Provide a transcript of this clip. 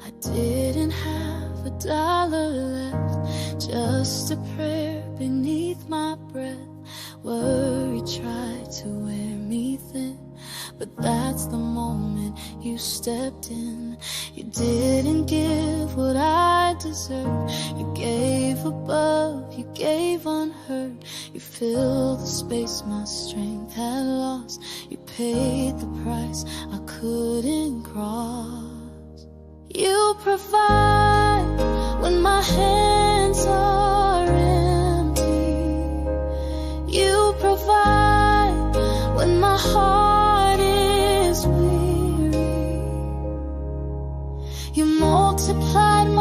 I didn't have $1 left, just a prayer beneath my breath. Worry tried to wear me thin, but that's the moment you stepped in. You didn't give what I deserved. You gave above, you gave unheard. You filled the space my strength had lost. You paid the price I couldn't cross. You provide when my hands are empty. You provide when my heart is weary. You multiplied my